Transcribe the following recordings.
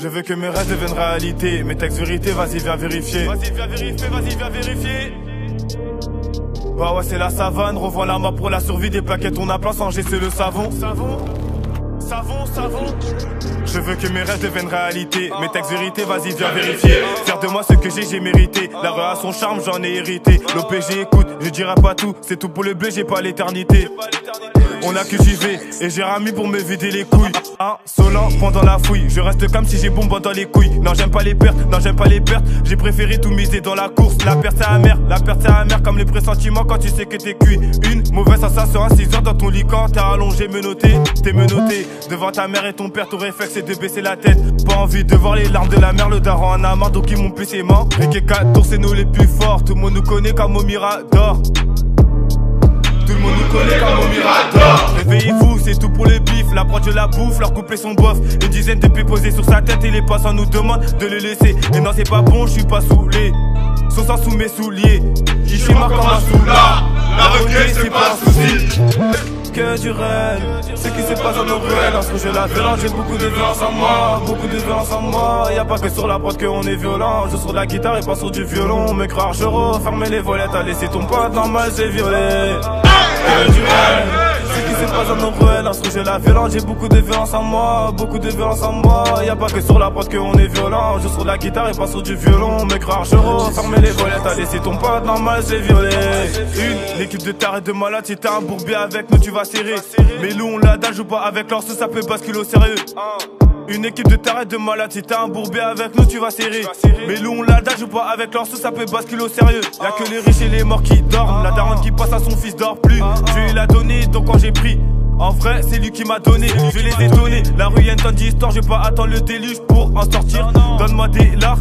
Je veux que mes rêves deviennent réalité. Mes textes vérité, vas-y viens vérifier. Vas-y viens vérifier, vas-y viens vérifier. Bah ouais c'est la savane, revois la map pour la survie. Des plaquettes on a plein sans c'est le savon. Savon. Je veux que mes rêves deviennent réalité. Mes textes vérité, vas-y viens vérifier. Faire de moi ce que j'ai mérité. La rue a son charme, j'en ai hérité. L'OPG écoute, je dirai pas tout. C'est tout pour le blé, j'ai pas l'éternité. On a cultivé et j'ai rami pour me vider les couilles. Insolent pendant la fouille, je reste comme si j'ai bombe dans les couilles. Non j'aime pas les pertes, j'ai préféré tout miser dans la course. La perte c'est amer comme les pressentiments quand tu sais que t'es cuit. Une mauvaise sensation à 6 heures dans ton lit quand t'es allongé menotté. T'es menotté devant ta mère et ton père, ton réflexe c'est de baisser la tête. Pas envie de voir les larmes de la mère, le daron en a marre donc ils m'ont plus ses mains. Rick et 14 c'est nous les plus forts, tout le monde nous connaît comme au Mirador. Tout le monde nous connaît comme au Mirador. Réveillez-vous, c'est tout pour le bif. La prod je la bouffe, leur couplet sont bof. Une dizaine de pieds posés sur sa tête et les passants nous demandent de le laisser. Et non c'est pas bon, je suis pas saoulé. Sans sang sous mes souliers. Ici marque comme un soulard. La recueil c'est pas un souci. Que du rêve, ce qui se passe dans nos ruelles. Lorsque je la violence, j'ai beaucoup de violence en moi. Beaucoup de violence en moi. Y'a pas que sur la prod qu'on est violent. Je sur la guitare et pas sur du violon. Me croire je refermer les volets. T'as laissé ton pote normal, c'est violé. Que du rêve, ce qui se passe dans nos ruelles. Lorsque je la violence, j'ai beaucoup de violence en moi. Beaucoup de violence en moi. Y'a pas que sur la prod qu'on est violent. Je sur la guitare et pas sur du violon. Me croire je refermer les volets. T'as laissé ton pote normal, c'est violé. Une équipe de tarés de malades. Si t'as un bourbier avec nous, tu vas serrer. Mais nous on la dalle, joue pas avec l'or, ça peut basculer au sérieux. Une équipe de tarés de malades, si t'as un bourbier avec nous tu vas serrer. Mais nous on la dalle, joue pas avec l'or, ça peut basculer au sérieux. Y'a que les riches et les morts qui dorment. La daronne qui passe à son fils dort plus. Je lui ai la donné donc quand j'ai pris. En vrai c'est lui qui m'a donné, je les ai donnés. La rue y'a une tonne d'histoire, je vais pas attendre le déluge pour en sortir. Donne-moi des lards.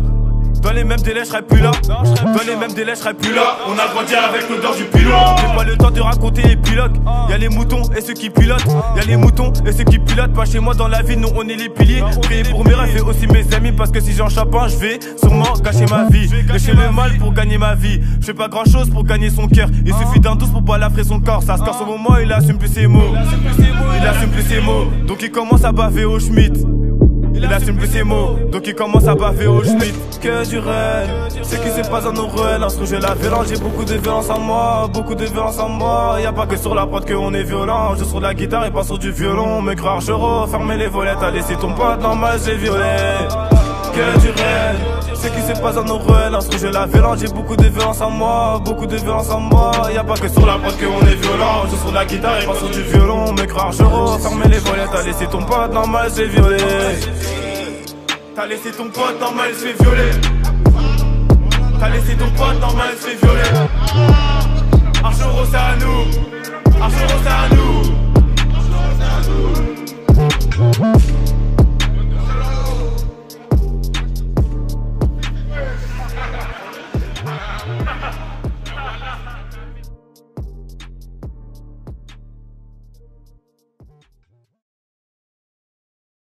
Dans les mêmes délais, je serais plus là. Dans les mêmes délais, je serais plus là. On a grandi avec l'odeur du pilot. J'ai pas le temps de raconter les pilotes. Y'a les moutons et ceux qui pilotent. Y'a les moutons et ceux qui pilotent. Pas chez moi dans la vie, nous on est les piliers. Priez pour mes rêves et aussi mes amis. Parce que si j'en chope un, je vais sûrement gâcher ma vie. Gâcher le mal pour gagner ma vie. Je fais pas grand chose pour gagner son cœur. Il suffit d'un douce pour balafrer son corps. Ça se casse au moment, il assume plus ses mots. Il assume plus ses mots. Donc il commence à baver au Schmitt. Il assume plus ses mots, donc il commence à baver au Schmitt. Que du rêve, ce qui se passe dans nos ruelles. Lorsque je la violence, j'ai beaucoup de violence en moi. Beaucoup de violence en moi. Y'a pas que sur la prod qu'on est violent. Je sur la guitare et pas sur du violon. Me croire je refermer les volets. T'as laissé ton pote normal, j'ai violé. Que du rêve, ce qui se passe dans nos ruelles. Lorsque je la violence, j'ai beaucoup de violence en moi. Beaucoup de violence en moi. Y'a pas que sur la prod qu'on est violent. Je sur la guitare et pas sur du violon. Me croire je refermer les volets. T'as laissé ton pote normal, j'ai violé. T'as laissé ton pote normal, il se fait violer. T'as laissé ton pote normal, il se fait violer.